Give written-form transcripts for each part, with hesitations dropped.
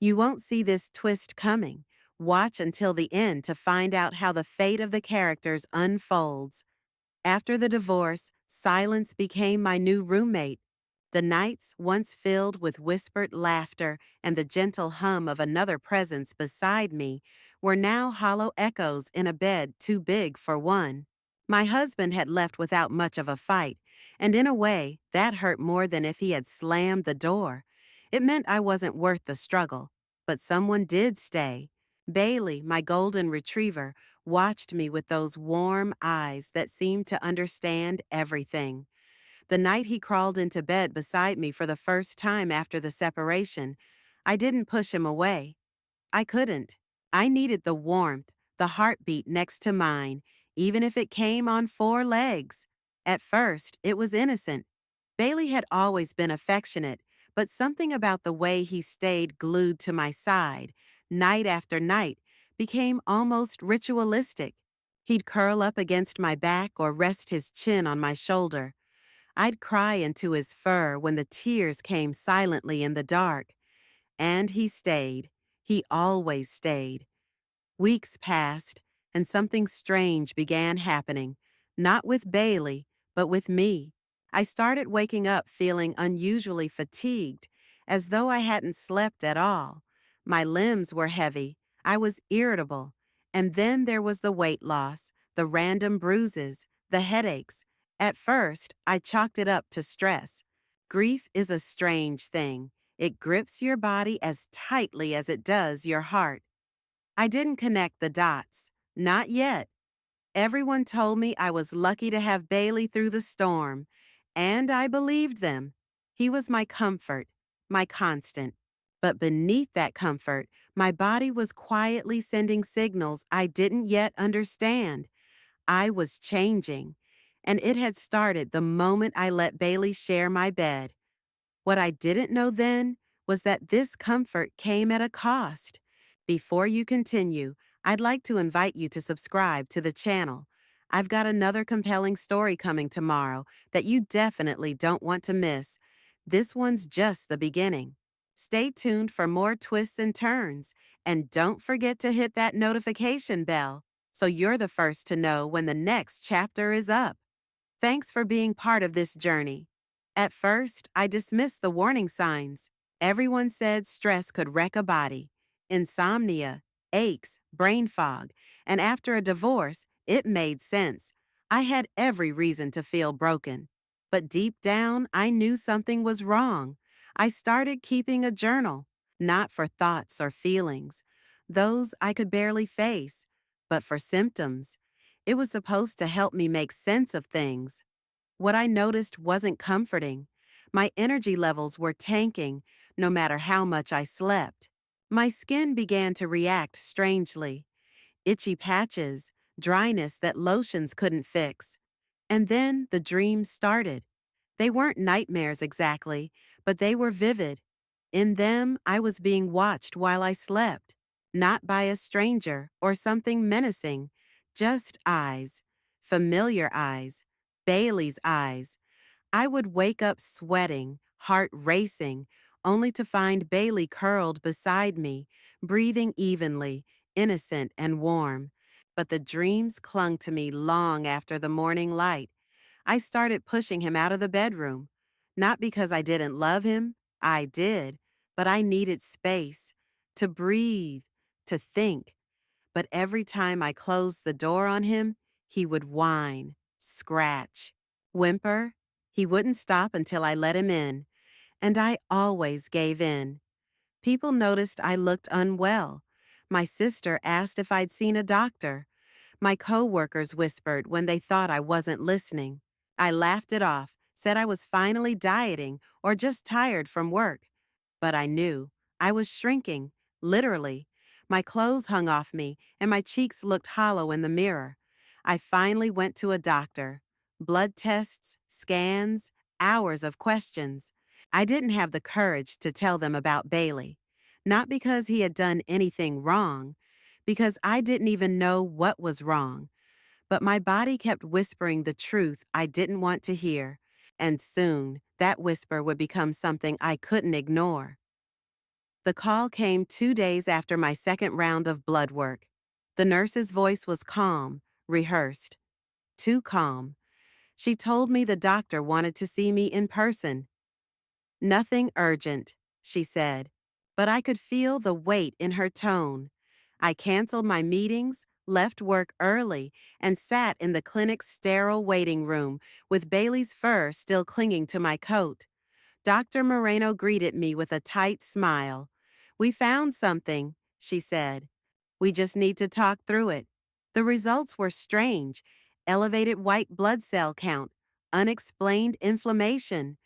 You won't see this twist coming. Watch until the end to find out how the fate of the characters unfolds. After the divorce, silence became my new roommate. The nights, once filled with whispered laughter and the gentle hum of another presence beside me, were now hollow echoes in a bed too big for one. My husband had left without much of a fight, and in a way, that hurt more than if he had slammed the door. It meant I wasn't worth the struggle. But someone did stay. Bailey, my golden retriever, watched me with those warm eyes that seemed to understand everything. The night he crawled into bed beside me for the first time after the separation, I didn't push him away. I couldn't. I needed the warmth, the heartbeat next to mine, even if it came on four legs. At first, it was innocent. Bailey had always been affectionate, but something about the way he stayed glued to my side, night after night, became almost ritualistic. He'd curl up against my back or rest his chin on my shoulder. I'd cry into his fur when the tears came silently in the dark. And he stayed. He always stayed. Weeks passed, and something strange began happening, not with Bailey, but with me. I started waking up feeling unusually fatigued, as though I hadn't slept at all. My limbs were heavy, I was irritable, and then there was the weight loss, the random bruises, the headaches. At first, I chalked it up to stress. Grief is a strange thing. It grips your body as tightly as it does your heart. I didn't connect the dots. Not yet. Everyone told me I was lucky to have Bailey through the storm, and I believed them. He was my comfort, my constant. But beneath that comfort, my body was quietly sending signals I didn't yet understand. I was changing, and it had started the moment I let Bailey share my bed. What I didn't know then was that this comfort came at a cost. Before you continue, I'd like to invite you to subscribe to the channel. I've got another compelling story coming tomorrow that you definitely don't want to miss. This one's just the beginning. Stay tuned for more twists and turns, and don't forget to hit that notification bell so you're the first to know when the next chapter is up. Thanks for being part of this journey. At first, I dismissed the warning signs. Everyone said stress could wreck a body. Insomnia, aches, brain fog, and after a divorce, it made sense. I had every reason to feel broken. But deep down, I knew something was wrong. I started keeping a journal, not for thoughts or feelings. Those I could barely face, but for symptoms. It was supposed to help me make sense of things. What I noticed wasn't comforting. My energy levels were tanking, no matter how much I slept. My skin began to react strangely. Itchy patches, dryness that lotions couldn't fix. And then the dreams started. They weren't nightmares exactly, but they were vivid. In them, I was being watched while I slept. Not by a stranger or something menacing, just eyes. Familiar eyes. Bailey's eyes. I would wake up sweating, heart racing, only to find Bailey curled beside me, breathing evenly, innocent and warm. But the dreams clung to me long after the morning light. I started pushing him out of the bedroom. Not because I didn't love him, I did, but I needed space, to breathe, to think. But every time I closed the door on him, he would whine, scratch, whimper. He wouldn't stop until I let him in, and I always gave in. People noticed I looked unwell. My sister asked if I'd seen a doctor. My coworkers whispered when they thought I wasn't listening. I laughed it off, said I was finally dieting or just tired from work. But I knew. I was shrinking, literally. My clothes hung off me, and my cheeks looked hollow in the mirror. I finally went to a doctor. Blood tests, scans, hours of questions. I didn't have the courage to tell them about Bailey. Not because he had done anything wrong, because I didn't even know what was wrong. But my body kept whispering the truth I didn't want to hear, and soon that whisper would become something I couldn't ignore. The call came 2 days after my second round of blood work. The nurse's voice was calm, rehearsed, too calm. She told me the doctor wanted to see me in person. Nothing urgent, she said, but I could feel the weight in her tone. I canceled my meetings, left work early, and sat in the clinic's sterile waiting room with Bailey's fur still clinging to my coat. Dr. Moreno greeted me with a tight smile. "We found something," she said. "We just need to talk through it." The results were strange: elevated white blood cell count, unexplained inflammation,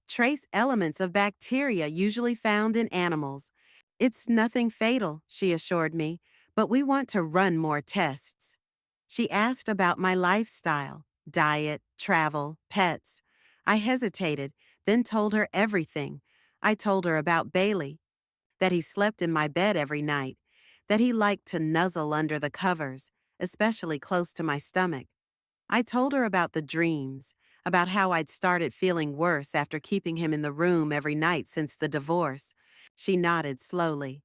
trace elements of bacteria usually found in animals. "It's nothing fatal," she assured me, "but we want to run more tests." She asked about my lifestyle, diet, travel, pets. I hesitated, then told her everything. I told her about Bailey, that he slept in my bed every night, that he liked to nuzzle under the covers, especially close to my stomach. I told her about the dreams, about how I'd started feeling worse after keeping him in the room every night since the divorce. She nodded slowly.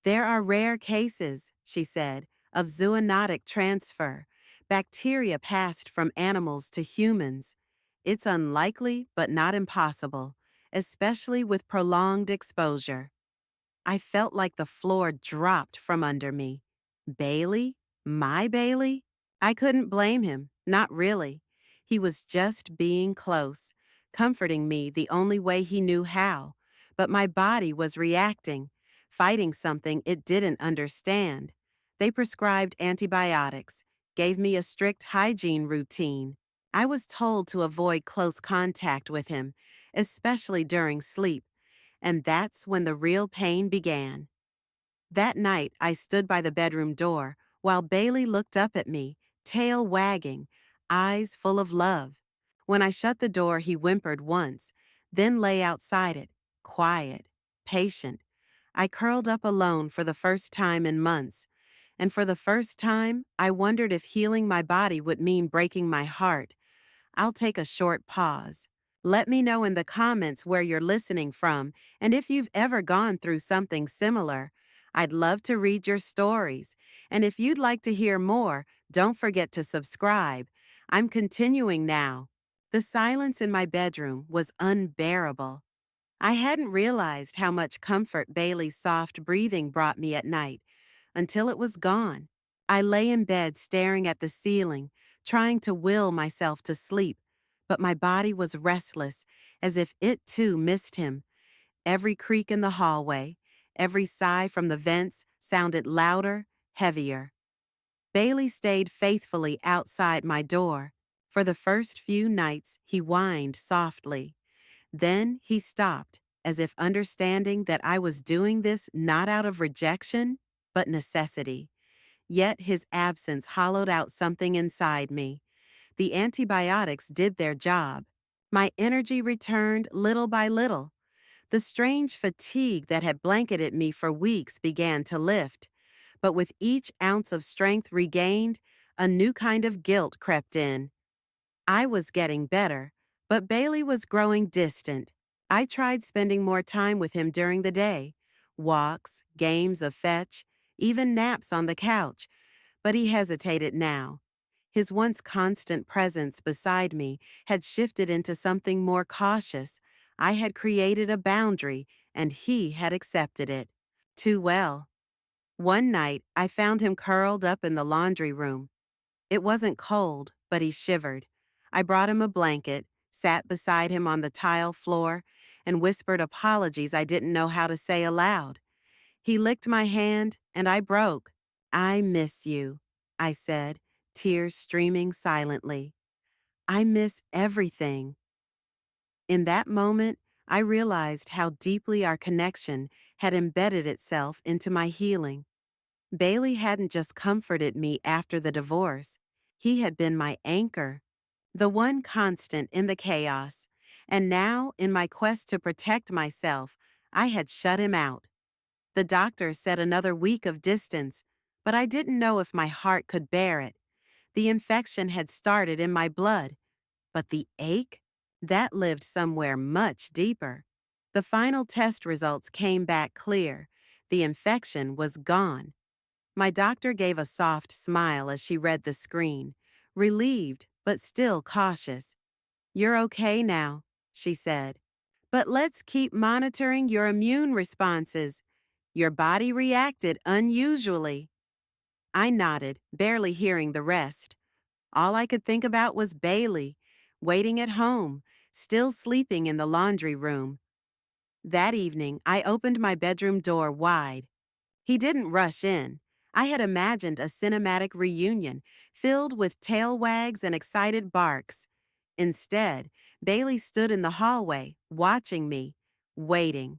"There are rare cases," she said, "of zoonotic transfer, bacteria passed from animals to humans. It's unlikely but not impossible, especially with prolonged exposure." I felt like the floor dropped from under me. Bailey? My Bailey? I couldn't blame him, not really. He was just being close, comforting me the only way he knew how. But my body was reacting, fighting something it didn't understand. They prescribed antibiotics, gave me a strict hygiene routine. I was told to avoid close contact with him, especially during sleep, and that's when the real pain began. That night, I stood by the bedroom door while Bailey looked up at me, tail wagging, eyes full of love. When I shut the door, he whimpered once, then lay outside it, quiet, patient. I curled up alone for the first time in months, and for the first time, I wondered if healing my body would mean breaking my heart. I'll take a short pause. Let me know in the comments where you're listening from and if you've ever gone through something similar. I'd love to read your stories. And if you'd like to hear more, don't forget to subscribe. I'm continuing now. The silence in my bedroom was unbearable. I hadn't realized how much comfort Bailey's soft breathing brought me at night until it was gone. I lay in bed staring at the ceiling, trying to will myself to sleep, but my body was restless, as if it too missed him. Every creak in the hallway, every sigh from the vents sounded louder, heavier. Bailey stayed faithfully outside my door. For the first few nights, he whined softly. Then he stopped, as if understanding that I was doing this not out of rejection, but necessity. Yet his absence hollowed out something inside me. The antibiotics did their job. My energy returned little by little. The strange fatigue that had blanketed me for weeks began to lift. But with each ounce of strength regained, a new kind of guilt crept in. I was getting better, but Bailey was growing distant. I tried spending more time with him during the day. Walks, games of fetch, even naps on the couch. But he hesitated now. His once constant presence beside me had shifted into something more cautious. I had created a boundary, and he had accepted it. Too well. One night, I found him curled up in the laundry room. It wasn't cold, but he shivered. I brought him a blanket, sat beside him on the tile floor, and whispered apologies I didn't know how to say aloud. He licked my hand, and I broke. "I miss you," I said, tears streaming silently. "I miss everything." In that moment, I realized how deeply our connection had embedded itself into my healing. Bailey hadn't just comforted me after the divorce. He had been my anchor, the one constant in the chaos. And now, in my quest to protect myself, I had shut him out. The doctor said another week of distance, but I didn't know if my heart could bear it. The infection had started in my blood, but the ache? That lived somewhere much deeper. The final test results came back clear. The infection was gone. My doctor gave a soft smile as she read the screen, relieved but still cautious. "You're okay now," she said. "But let's keep monitoring your immune responses. Your body reacted unusually." I nodded, barely hearing the rest. All I could think about was Bailey, waiting at home, still sleeping in the laundry room. That evening, I opened my bedroom door wide. He didn't rush in. I had imagined a cinematic reunion filled with tail wags and excited barks. Instead, Bailey stood in the hallway, watching me, waiting.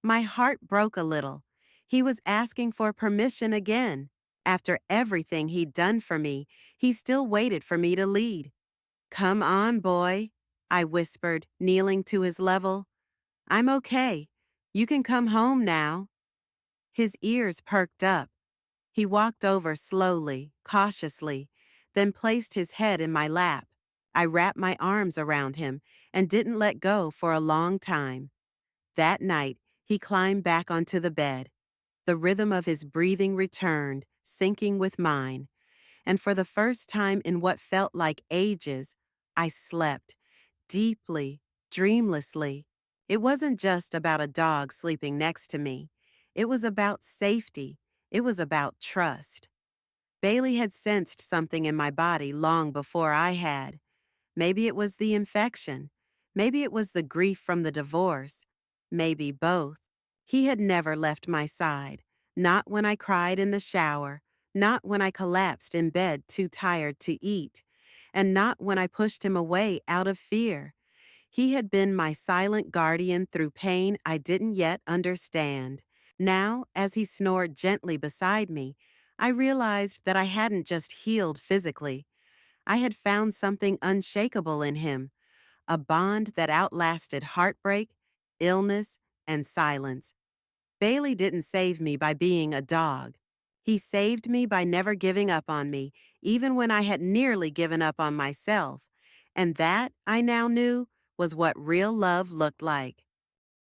My heart broke a little. He was asking for permission again. After everything he'd done for me, he still waited for me to lead. "Come on, boy," I whispered, kneeling to his level. "I'm okay. You can come home now." His ears perked up. He walked over slowly, cautiously, then placed his head in my lap. I wrapped my arms around him and didn't let go for a long time. That night, he climbed back onto the bed. The rhythm of his breathing returned, syncing with mine. And for the first time in what felt like ages, I slept, deeply, dreamlessly. It wasn't just about a dog sleeping next to me. It was about safety. It was about trust. Bailey had sensed something in my body long before I had. Maybe it was the infection. Maybe it was the grief from the divorce. Maybe both. He had never left my side. Not when I cried in the shower. Not when I collapsed in bed too tired to eat. And not when I pushed him away out of fear. He had been my silent guardian through pain I didn't yet understand. Now, as he snored gently beside me, I realized that I hadn't just healed physically. I had found something unshakable in him, a bond that outlasted heartbreak, illness, and silence. Bailey didn't save me by being a dog. He saved me by never giving up on me, even when I had nearly given up on myself. And that, I now knew, was what real love looked like.